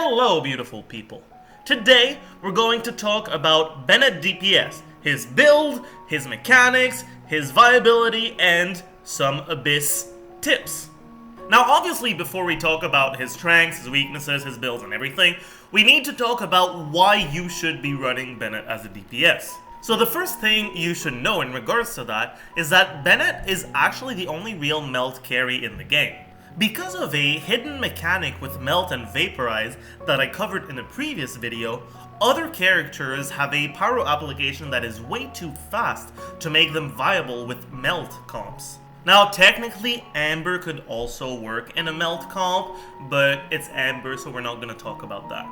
Hello, beautiful people. Today, we're going to talk about BENNETT DPS, his build, his mechanics, his viability, and some Abyss tips. Now, obviously, before we talk about his strengths, his weaknesses, his builds, and everything, we need to talk about why you should be running BENNETT as a DPS. So the first thing you should know in regards to that is that BENNETT is actually the only real melt carry in the game. Because of a hidden mechanic with Melt and Vaporize that I covered in a previous video, other characters have a Pyro application that is way too fast to make them viable with Melt comps. Now technically Amber could also work in a Melt comp, but it's Amber so we're not going to talk about that.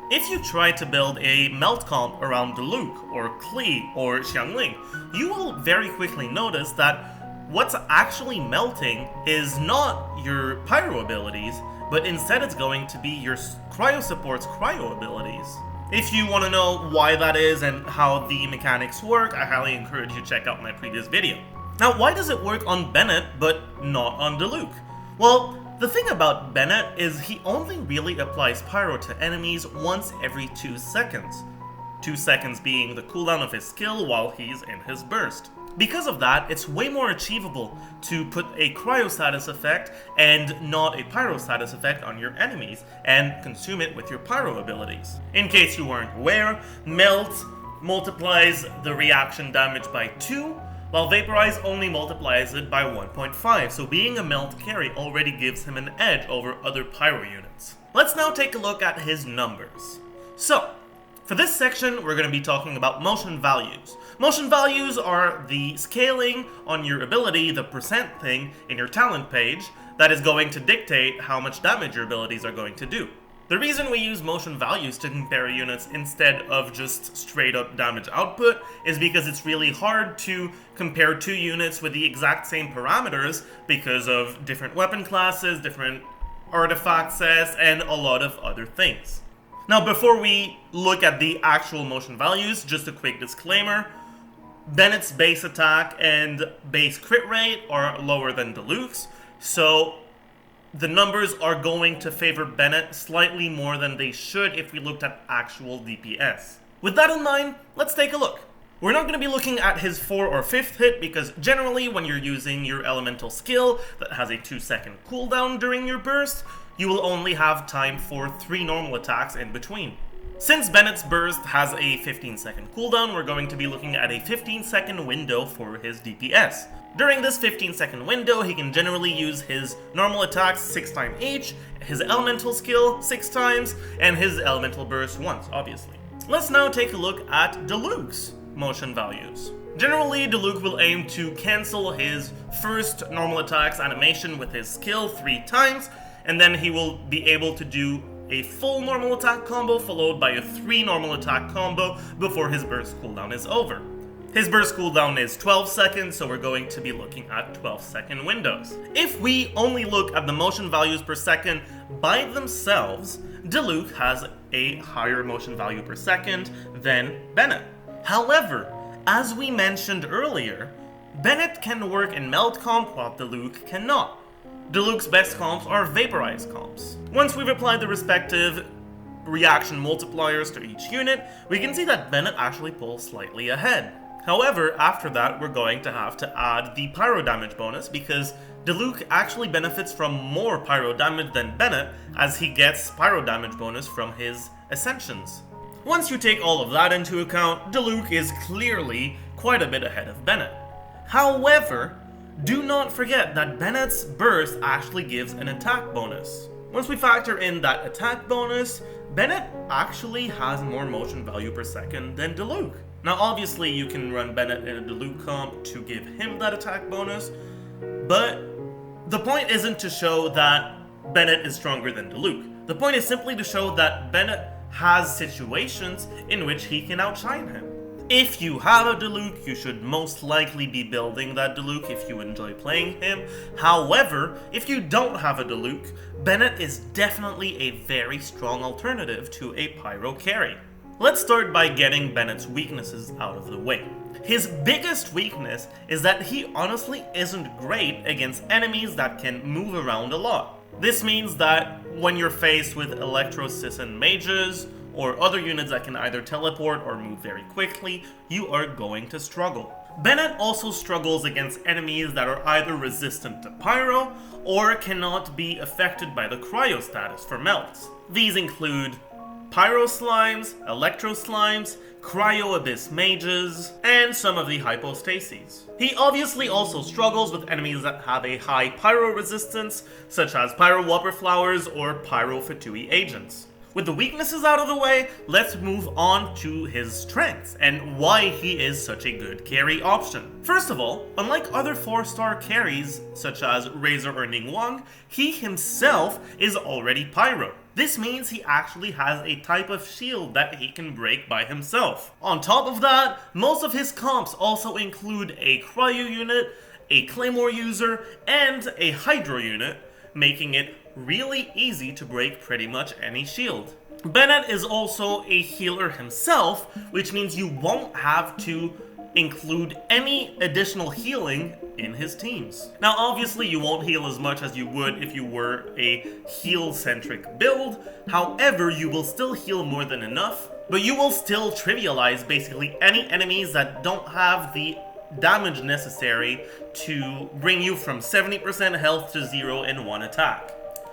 If you try to build a Melt comp around Diluc or Klee or Xiangling, you will very quickly notice that what's actually melting is not your Pyro abilities, but instead it's going to be your Cryo support's Cryo abilities. If you want to know why that is and how the mechanics work, I highly encourage you to check out my previous video. Now, why does it work on BENNETT but not on Diluc? Well, the thing about BENNETT is he only really applies Pyro to enemies once every 2 seconds. 2 seconds being the cooldown of his skill while he's in his burst. Because of that, it's way more achievable to put a Cryo status effect and not a Pyro status effect on your enemies and consume it with your Pyro abilities. In case you weren't aware, Melt multiplies the reaction damage by 2, while Vaporize only multiplies it by 1.5, so being a Melt carry already gives him an edge over other Pyro units. Let's now take a look at his numbers. So, for this section, we're going to be talking about motion values. Motion values are the scaling on your ability, the percent thing in your talent page, that is going to dictate how much damage your abilities are going to do. The reason we use motion values to compare units instead of just straight up damage output is because it's really hard to compare two units with the exact same parameters because of different weapon classes, different artifact sets, and a lot of other things. Now, before we look at the actual motion values, just a quick disclaimer. BENNETT's base attack and base crit rate are lower than Diluc's, so the numbers are going to favor BENNETT slightly more than they should if we looked at actual DPS. With that in mind, let's take a look. We're not going to be looking at his 4th or 5th hit because generally when you're using your elemental skill that has a 2-second cooldown during your burst, you will only have time for 3 normal attacks in between. Since BENNETT's burst has a 15-second cooldown, we're going to be looking at a 15-second window for his DPS. During this 15-second window, he can generally use his normal attacks 6 times each, his elemental skill 6 times, and his elemental burst once, obviously. Let's now take a look at Diluc's motion values. Generally, Diluc will aim to cancel his first normal attacks animation with his skill 3 times, and then he will be able to do a full normal attack combo followed by a 3 normal attack combo before his burst cooldown is over. His burst cooldown is 12 seconds, so we're going to be looking at 12-second windows. If we only look at the motion values per second by themselves, Diluc has a higher motion value per second than BENNETT. However, as we mentioned earlier, BENNETT can work in Melt comp while Diluc cannot. Diluc's best comps are Vaporize comps. Once we've applied the respective reaction multipliers to each unit, we can see that BENNETT actually pulls slightly ahead. However, after that, we're going to have to add the Pyro damage bonus because Diluc actually benefits from more Pyro damage than BENNETT as he gets Pyro damage bonus from his Ascensions. Once you take all of that into account, Diluc is clearly quite a bit ahead of BENNETT. However, do not forget that BENNETT's burst actually gives an attack bonus. Once we factor in that attack bonus, BENNETT actually has more motion value per second than Diluc. Now obviously you can run BENNETT in a Diluc comp to give him that attack bonus, but the point isn't to show that BENNETT is stronger than Diluc. The point is simply to show that BENNETT has situations in which he can outshine him. If you have a Diluc, you should most likely be building that Diluc if you enjoy playing him. However, if you don't have a Diluc, BENNETT is definitely a very strong alternative to a Pyro carry. Let's start by getting BENNETT's weaknesses out of the way. His biggest weakness is that he honestly isn't great against enemies that can move around a lot. This means that when you're faced with Electro Sisson mages, or other units that can either teleport or move very quickly, you are going to struggle. Bennett also struggles against enemies that are either resistant to Pyro, or cannot be affected by the Cryo status for melts. These include Pyro Slimes, Electro Slimes, Cryo Abyss Mages, and some of the Hypostases. He obviously also struggles with enemies that have a high Pyro resistance, such as Pyro Whopper Flowers or Pyro Fatui agents. With the weaknesses out of the way, let's move on to his strengths and why he is such a good carry option. First of all, unlike other 4-star carries such as Razor or Ning Wang, he himself is already Pyro. This means he actually has a type of shield that he can break by himself. On top of that, most of his comps also include a Cryo unit, a Claymore user, and a Hydro unit, making it really easy to break pretty much any shield. Bennett is also a healer himself, which means you won't have to include any additional healing in his teams. Now obviously you won't heal as much as you would if you were a heal-centric build, however you will still heal more than enough, but you will still trivialize basically any enemies that don't have the damage necessary to bring you from 70% health to 0 in one attack.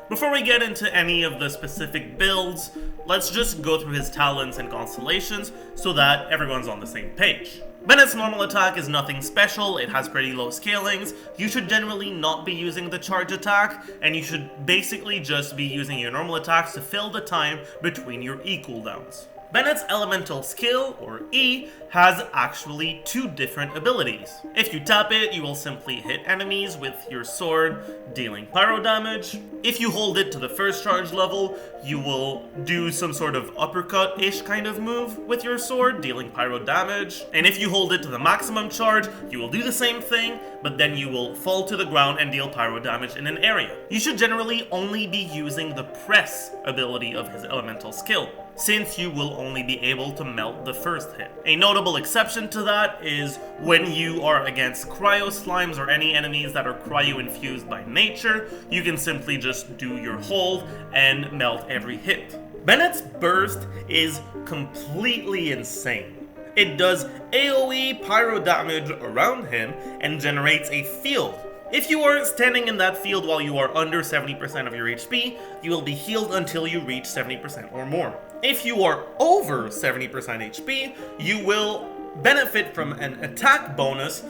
Before we get into any of the specific builds, let's just go through his talents and constellations so that everyone's on the same page. Bennett's normal attack is nothing special, it has pretty low scalings, you should generally not be using the charge attack, and you should basically just be using your normal attacks to fill the time between your E cooldowns. Bennett's elemental skill, or E, has actually 2 different abilities. If you tap it, you will simply hit enemies with your sword, dealing pyro damage. If you hold it to the first charge level, you will do some sort of uppercut-ish kind of move with your sword, dealing pyro damage. And if you hold it to the maximum charge, you will do the same thing, but then you will fall to the ground and deal pyro damage in an area. You should generally only be using the press ability of his elemental skill, since you will only be able to melt the first hit. A notable exception to that is when you are against cryo slimes or any enemies that are cryo infused by nature, you can simply just do your hold and melt every hit. Bennett's burst is completely insane. It does AoE pyro damage around him and generates a field. If you are standing in that field while you are under 70% of your HP, you will be healed until you reach 70% or more. If you are over 70% HP, you will benefit from an attack bonus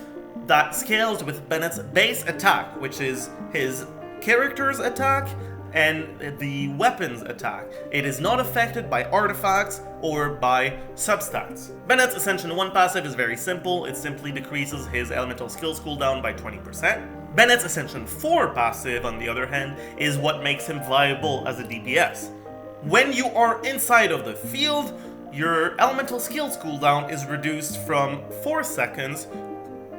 that scales with Bennett's base attack, which is his character's attack and the weapon's attack. It is not affected by artifacts or by substats. Bennett's Ascension 1 passive is very simple, it simply decreases his elemental skills cooldown by 20%. Bennett's Ascension 4 passive, on the other hand, is what makes him viable as a DPS. When you are inside of the field, your elemental skills cooldown is reduced from 4 seconds,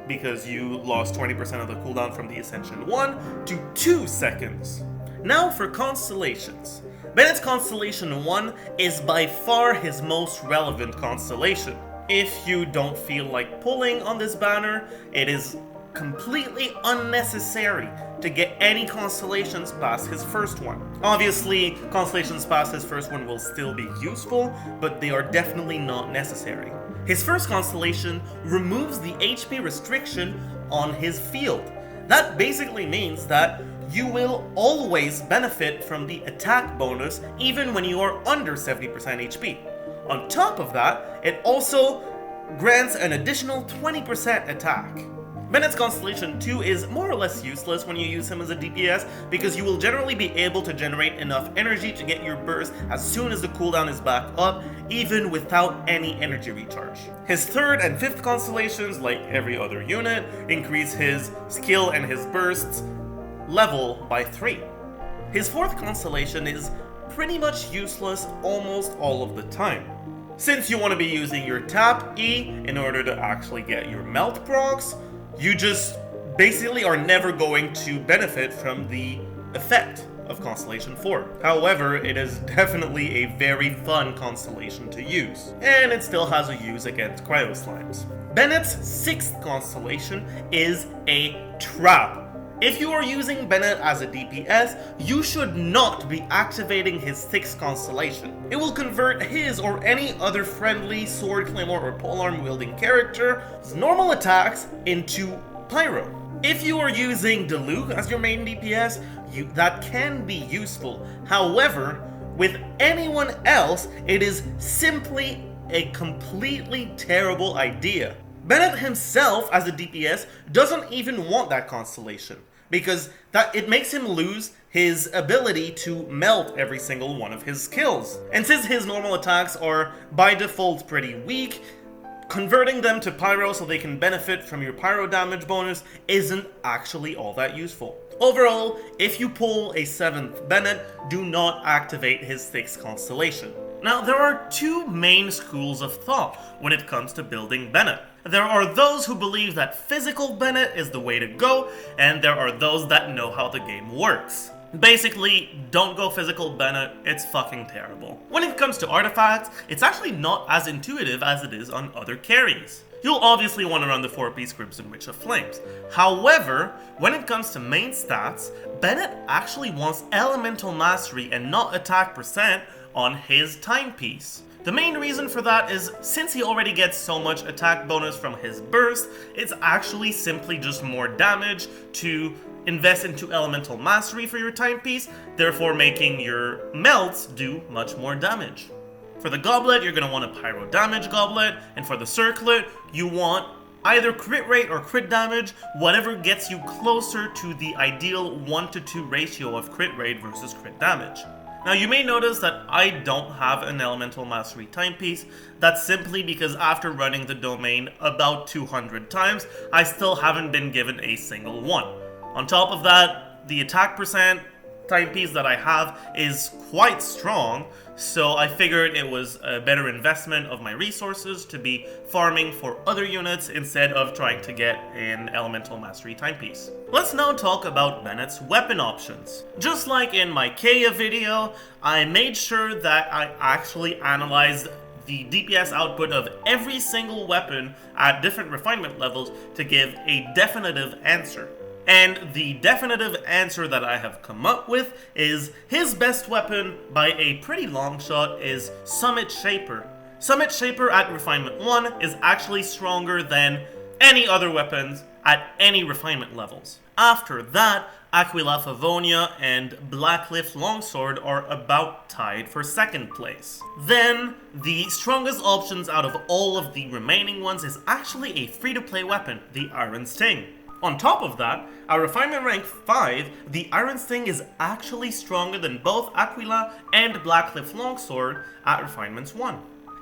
because you lost 20% of the cooldown from the Ascension 1, to 2 seconds. Now for Constellations. Bennett's Constellation 1 is by far his most relevant constellation. If you don't feel like pulling on this banner, it is completely unnecessary to get any constellations past his first one. Obviously, constellations past his first one will still be useful, but they are definitely not necessary. His first constellation removes the HP restriction on his field. That basically means that you will always benefit from the attack bonus even when you are under 70% HP. On top of that, it also grants an additional 20% attack. Bennett's Constellation 2 is more or less useless when you use him as a DPS because you will generally be able to generate enough energy to get your burst as soon as the cooldown is back up, even without any energy recharge. His third and fifth constellations, like every other unit, increase his skill and his bursts level by 3. His fourth constellation is pretty much useless almost all of the time. Since you want to be using your tap E in order to actually get your melt procs, you just basically are never going to benefit from the effect of Constellation 4. However, it is definitely a very fun constellation to use, and it still has a use against cryo slimes. Bennett's sixth constellation is a trap. If you are using Bennett as a DPS, you should not be activating his 6th Constellation. It will convert his or any other friendly sword, claymore, or polearm wielding character's normal attacks into Pyro. If you are using Diluc as your main DPS, that can be useful. However, with anyone else, it is simply a completely terrible idea. Bennett himself as a DPS doesn't even want that Constellation, because it makes him lose his ability to melt every single one of his skills. And since his normal attacks are by default pretty weak, converting them to Pyro so they can benefit from your Pyro damage bonus isn't actually all that useful. Overall, if you pull a 7th Bennett, do not activate his 6th Constellation. Now, there are two main schools of thought when it comes to building Bennett. There are those who believe that physical Bennett is the way to go, and there are those that know how the game works. Basically, don't go physical Bennett, it's fucking terrible. When it comes to artifacts, it's actually not as intuitive as it is on other carries. You'll obviously want to run the 4-piece Crimson Witch of Flames. However, when it comes to main stats, Bennett actually wants Elemental Mastery and not attack percent on his timepiece. The main reason for that is, since he already gets so much attack bonus from his burst, it's actually simply just more damage to invest into Elemental Mastery for your timepiece, therefore making your melts do much more damage. For the goblet, you're going to want a Pyro damage goblet, and for the circlet, you want either crit rate or crit damage, whatever gets you closer to the ideal 1-to-2 ratio of crit rate versus crit damage. Now, you may notice that I don't have an Elemental Mastery timepiece. That's simply because after running the domain about 200 times, I still haven't been given a single one. On top of that, the attack percent timepiece that I have is quite strong, so I figured it was a better investment of my resources to be farming for other units instead of trying to get an Elemental Mastery timepiece. Let's now talk about Bennett's weapon options. Just like in my Kea video, I made sure that I actually analyzed the DPS output of every single weapon at different refinement levels to give a definitive answer. And the definitive answer that I have come up with is his best weapon by a pretty long shot is Summit Shaper. Summit Shaper at Refinement 1 is actually stronger than any other weapons at any refinement levels. After that, Aquila Favonia and Blackcliff Longsword are about tied for 2nd place. Then, the strongest options out of all of the remaining ones is actually a free-to-play weapon, the Iron Sting. On top of that, at Refinement Rank 5, the Iron Sting is actually stronger than both Aquila and Blackcliff Longsword at Refinements 1.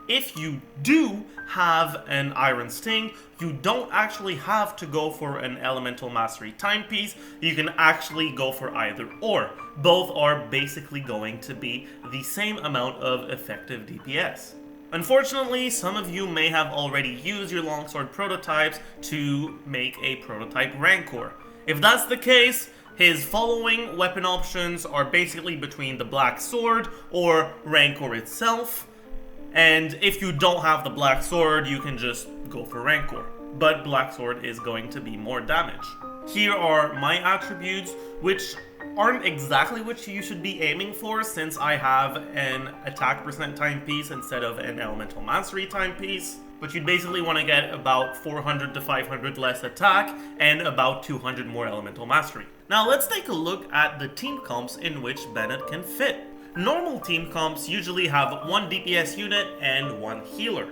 If you do have an Iron Sting, you don't actually have to go for an Elemental Mastery timepiece, you can actually go for either or. Both are basically going to be the same amount of effective DPS. Unfortunately, some of you may have already used your longsword prototypes to make a prototype Rancor. If that's the case, his following weapon options are basically between the Black Sword or Rancor itself, and if you don't have the Black Sword, you can just go for Rancor, but Black Sword is going to be more damage. Here are my attributes, which aren't exactly what you should be aiming for since I have an attack percent timepiece instead of an Elemental Mastery timepiece, but you'd basically want to get about 400 to 500 less attack and about 200 more Elemental Mastery. Now let's take a look at the team comps in which Bennett can fit. Normal team comps usually have one DPS unit and one healer.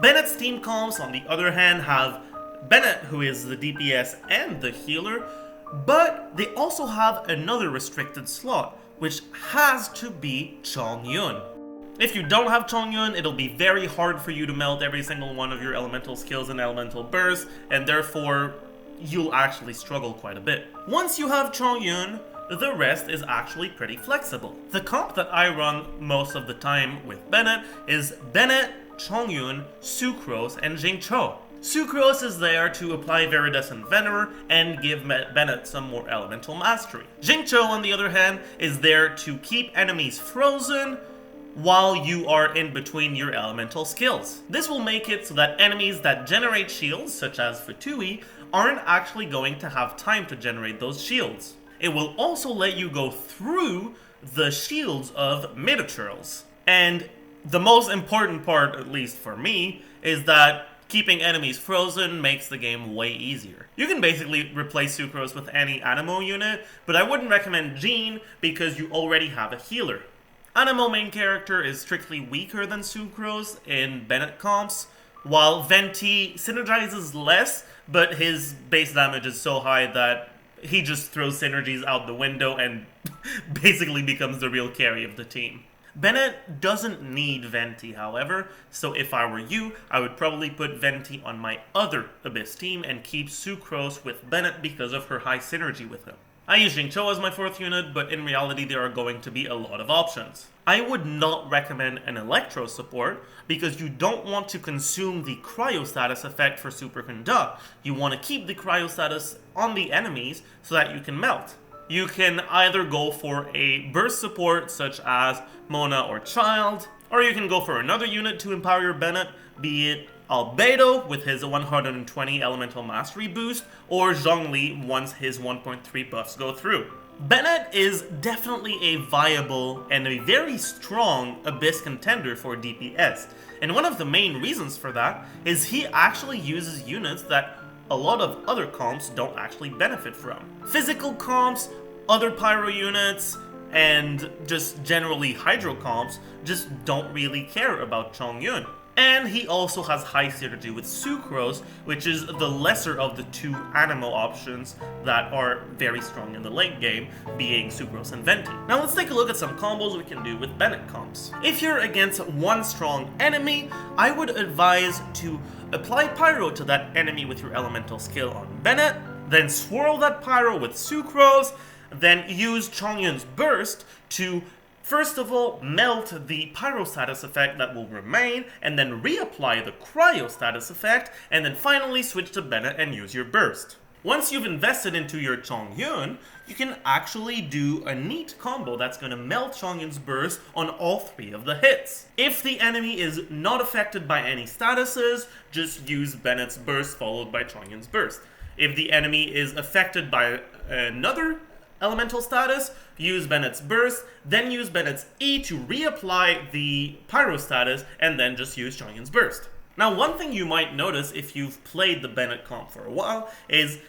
Bennett's team comps, on the other hand, have Bennett, who is the DPS and the healer, but they also have another restricted slot, which has to be Chongyun. If you don't have Chongyun, it'll be very hard for you to melt every single one of your elemental skills and elemental bursts, and therefore you'll actually struggle quite a bit. Once you have Chongyun, the rest is actually pretty flexible. The comp that I run most of the time with Bennett is Bennett, Chongyun, Sucrose, and Jingcho. Sucrose is there to apply Viridescent Venerer and give Bennett some more elemental mastery. Jingcho, on the other hand, is there to keep enemies frozen while you are in between your elemental skills. This will make it so that enemies that generate shields, such as Fatui, aren't actually going to have time to generate those shields. It will also let you go through the shields of mid-turtles. And the most important part, at least for me, is that keeping enemies frozen makes the game way easier. You can basically replace Sucrose with any Animo unit, but I wouldn't recommend Jean because you already have a healer. Animo main character is strictly weaker than Sucrose in BENNETT comps, while Venti synergizes less, but his base damage is so high that he just throws synergies out the window and basically becomes the real carry of the team. BENNETT doesn't need Venti, however, so if I were you, I would probably put Venti on my other Abyss team and keep Sucrose with BENNETT because of her high synergy with him. I use Xingqiu as my 4th unit, but in reality there are going to be a lot of options. I would not recommend an Electro support because you don't want to consume the Cryo status effect for Superconduct. You want to keep the Cryo status on the enemies so that you can melt. You can either go for a burst support such as Mona or Child, or you can go for another unit to empower your BENNETT, be it Albedo with his 120 Elemental Mastery boost, or Zhongli once his 1.3 buffs go through. BENNETT is definitely a viable and a very strong Abyss contender for DPS, and one of the main reasons for that is he actually uses units that a lot of other comps don't actually benefit from. Physical comps, other Pyro units, and just generally Hydro comps just don't really care about Chongyun. And he also has high synergy with Sucrose, which is the lesser of the two Animo options that are very strong in the late game, being Sucrose and Venti. Now let's take a look at some combos we can do with BENNETT comps. If you're against one strong enemy, I would advise to apply Pyro to that enemy with your elemental skill on BENNETT, then swirl that Pyro with Sucrose, then use Chongyun's Burst to first of all melt the Pyro status effect that will remain, and then reapply the Cryo status effect, and then finally switch to BENNETT and use your Burst. Once you've invested into your Chongyun, you can actually do a neat combo that's going to melt Chongyun's Burst on all 3 of the hits. If the enemy is not affected by any statuses, just use BENNETT's Burst followed by Chongyun's Burst. If the enemy is affected by another elemental status, use BENNETT's Burst, then use BENNETT's E to reapply the Pyro status, and then just use Chongyun's Burst. Now, one thing you might notice if you've played the BENNETT comp for a while is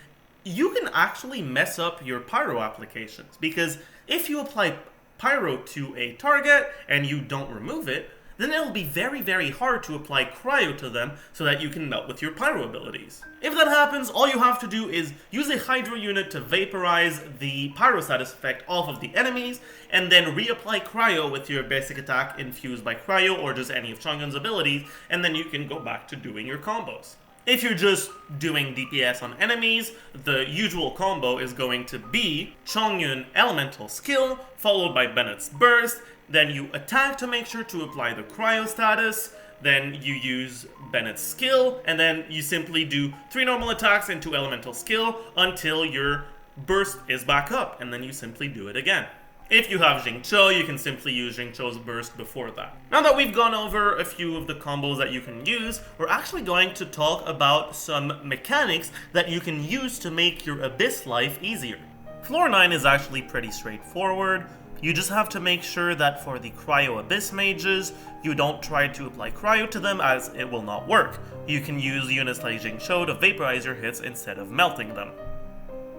you can actually mess up your Pyro applications, because if you apply Pyro to a target and you don't remove it, then it'll be very, very hard to apply Cryo to them so that you can melt with your Pyro abilities. If that happens, all you have to do is use a Hydro unit to vaporize the Pyro status effect off of the enemies, and then reapply Cryo with your basic attack infused by Cryo or just any of Chongyun's abilities, and then you can go back to doing your combos. If you're just doing DPS on enemies, the usual combo is going to be Chongyun Elemental Skill, followed by BENNETT's Burst, then you attack to make sure to apply the Cryo status, then you use BENNETT's Skill, and then you simply do 3 normal attacks and 2 Elemental Skill until your Burst is back up, and then you simply do it again. If you have Xingqiu, you can simply use Xingqiu's Burst before that. Now that we've gone over a few of the combos that you can use, we're actually going to talk about some mechanics that you can use to make your Abyss life easier. Floor 9 is actually pretty straightforward. You just have to make sure that for the Cryo Abyss mages, you don't try to apply Cryo to them, as it will not work. You can use units like Xingqiu to vaporize your hits instead of melting them.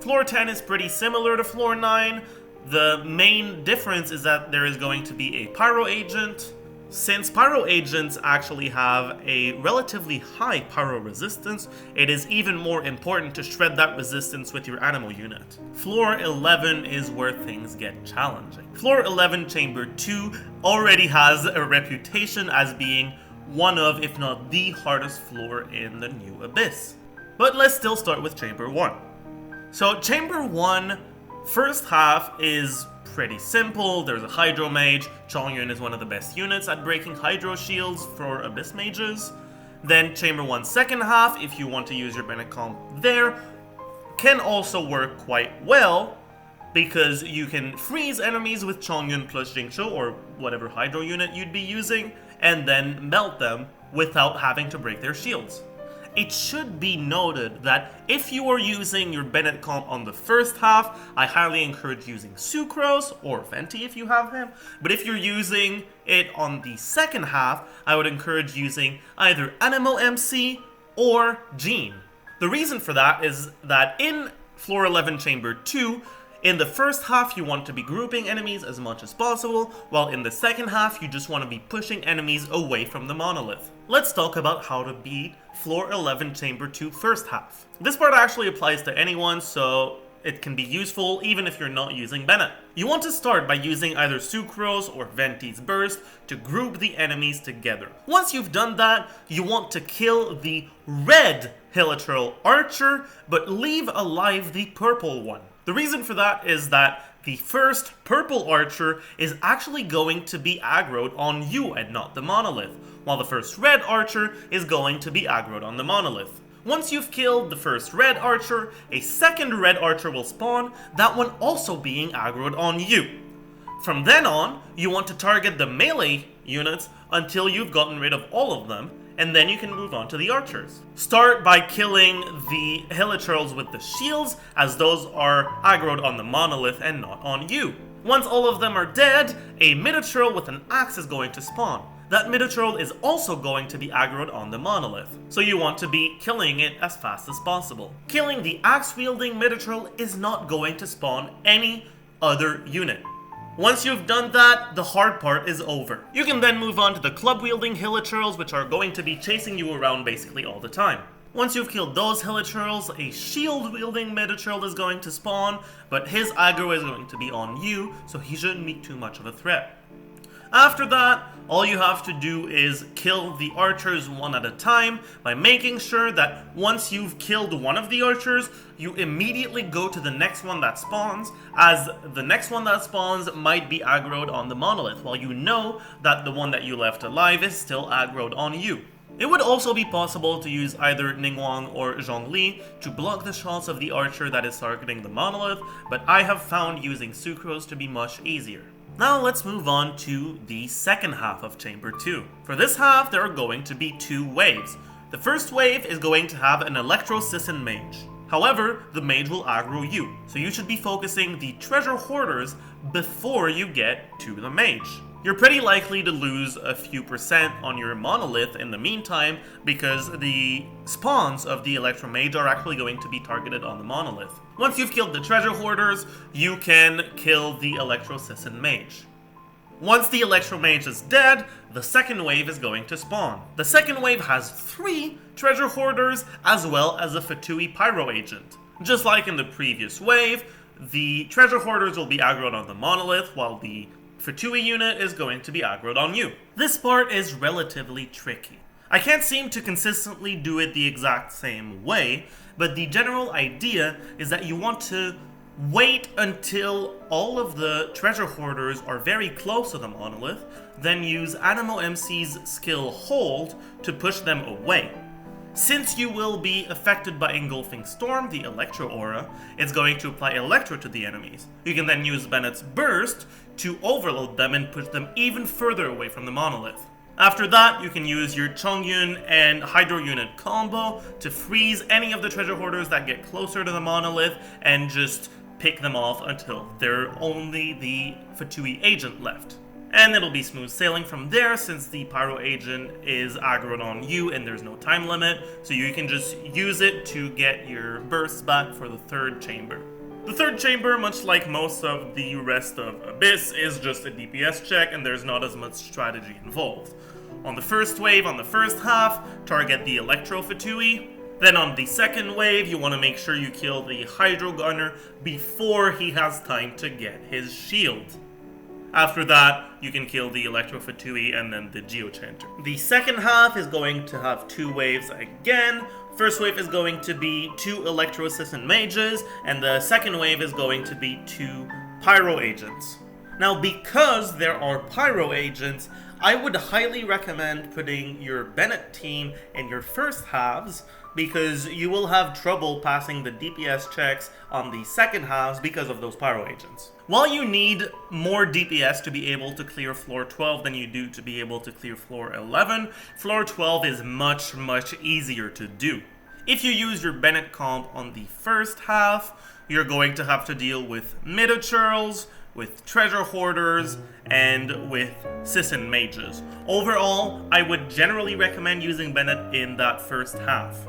Floor 10 is pretty similar to Floor 9. The main difference is that there is going to be a Pyro agent. Since Pyro agents actually have a relatively high Pyro resistance, it is even more important to shred that resistance with your Animo unit. Floor 11 is where things get challenging. Floor 11 Chamber 2 already has a reputation as being one of, if not the hardest floor in the new Abyss. But let's still start with Chamber 1. So Chamber 1, first half is pretty simple. There's a Hydro Mage. Chongyun is one of the best units at breaking Hydro shields for Abyss mages. Then Chamber 1 second half, if you want to use your BENNETT comp there, can also work quite well, because you can freeze enemies with Chongyun plus Xingqiu or whatever Hydro unit you'd be using, and then melt them without having to break their shields. It should be noted that if you are using your Bennett comp on the first half, I highly encourage using Sucrose or Venti if you have him. But if you're using it on the second half, I would encourage using either Animo MC or Gene. The reason for that is that in Floor 11 Chamber 2, in the first half, you want to be grouping enemies as much as possible, while in the second half, you just want to be pushing enemies away from the monolith. Let's talk about how to beat Floor 11 Chamber 2 first half. This part actually applies to anyone, so it can be useful even if you're not using Bennett. You want to start by using either Sucrose or Venti's Burst to group the enemies together. Once you've done that, you want to kill the red Hilichurl Archer, but leave alive the purple one. The reason for that is that the first purple archer is actually going to be aggroed on you and not the monolith, while the first red archer is going to be aggroed on the monolith. Once you've killed the first red archer, a second red archer will spawn, that one also being aggroed on you. From then on, you want to target the melee units until you've gotten rid of all of them, and then you can move on to the archers. Start by killing the Hilichurls with the shields, as those are aggroed on the monolith and not on you. Once all of them are dead, a Minotaur with an axe is going to spawn. That Minotaur is also going to be aggroed on the monolith, so you want to be killing it as fast as possible. Killing the axe-wielding Minotaur is not going to spawn any other unit. Once you've done that, the hard part is over. You can then move on to the club-wielding Hilichurls, which are going to be chasing you around basically all the time. Once you've killed those Hilichurls, a shield-wielding Minotaur is going to spawn, but his aggro is going to be on you, so he shouldn't be too much of a threat. After that, all you have to do is kill the archers one at a time by making sure that once you've killed one of the archers, you immediately go to the next one that spawns, as the next one that spawns might be aggroed on the monolith, while you know that the one that you left alive is still aggroed on you. It would also be possible to use either Ningguang or Zhongli to block the shots of the archer that is targeting the monolith, but I have found using Sucrose to be much easier. Now let's move on to the second half of Chamber 2. For this half, there are going to be two waves. The first wave is going to have an Electro Sisson Mage. However, the Mage will aggro you, so you should be focusing the Treasure Hoarders before you get to the Mage. You're pretty likely to lose a few percent on your monolith in the meantime, because the spawns of the Electro Mage are actually going to be targeted on the monolith. Once you've killed the Treasure Hoarders, you can kill the Electro Sisson Mage. Once the Electro Mage is dead, the second wave is going to spawn. The second wave has 3 Treasure Hoarders as well as a Fatui Pyro agent. Just like in the previous wave, the Treasure Hoarders will be aggroed on the monolith, while the Fatui unit is going to be aggroed on you. This part is relatively tricky. I can't seem to consistently do it the exact same way, but the general idea is that you want to wait until all of the Treasure Hoarders are very close to the monolith, then use Animo MC's skill Hold to push them away. Since you will be affected by Engulfing Storm, the Electro Aura, it's going to apply Electro to the enemies. You can then use Bennett's Burst to overload them and push them even further away from the monolith. After that, you can use your Chongyun and Hydro Unit combo to freeze any of the Treasure Hoarders that get closer to the monolith and just pick them off until there are only the Fatui agent left. And it'll be smooth sailing from there, since the Pyro agent is aggroed on you and there's no time limit, so you can just use it to get your bursts back for the third chamber. The third chamber, much like most of the rest of Abyss, is just a DPS check and there's not as much strategy involved. On the first wave, on the first half, target the Electro Fatui. Then on the second wave, you want to make sure you kill the Hydro Gunner before he has time to get his shield. After that, you can kill the Electro Fatui and then the Geochanter. The second half is going to have 2 waves again. First wave is going to be 2 Electro Assistant Mages, and the second wave is going to be 2 Pyro Agents. Now, because there are Pyro Agents, I would highly recommend putting your Bennett team in your first halves because you will have trouble passing the DPS checks on the second halves because of those Pyro agents. While you need more DPS to be able to clear floor 12 than you do to be able to clear floor 11, floor 12 is much easier to do. If you use your Bennett comp on the first half, you're going to have to deal with miniatures, with treasure hoarders, and with Sisson mages. Overall, I would generally recommend using Bennett in that first half.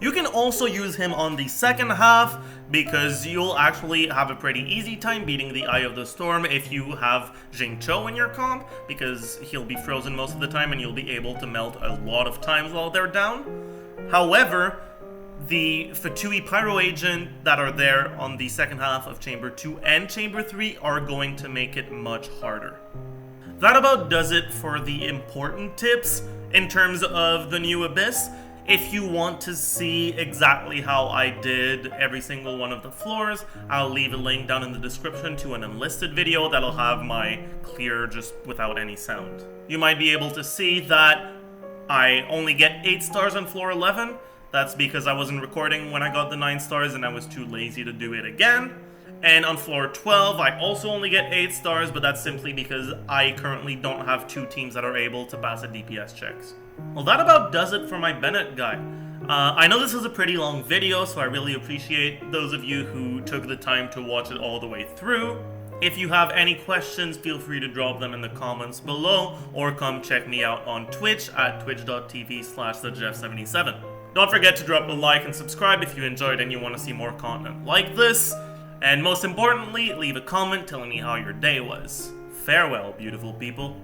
You can also use him on the second half because you'll actually have a pretty easy time beating the Eye of the Storm if you have Jingcho in your comp, because he'll be frozen most of the time and you'll be able to melt a lot of times while they're down. However, the Fatui Pyro agent that are there on the second half of Chamber 2 and Chamber 3 are going to make it much harder. That about does it for the important tips in terms of the new Abyss. If you want to see exactly how I did every single one of the floors, I'll leave a link down in the description to an unlisted video that'll have my clear just without any sound. You might be able to see that I only get 8 stars on floor 11. That's because I wasn't recording when I got the 9 stars and I was too lazy to do it again. And on floor 12, I also only get 8 stars, but that's simply because I currently don't have 2 teams that are able to pass the DPS checks. Well, that about does it for my Bennett guide. I know this was a pretty long video, so I really appreciate those of you who took the time to watch it all the way through. If you have any questions, feel free to drop them in the comments below, or come check me out on Twitch at twitch.tv/thejeff77. Don't forget to drop a like and subscribe if you enjoyed and you want to see more content like this. And most importantly, leave a comment telling me how your day was. Farewell, beautiful people.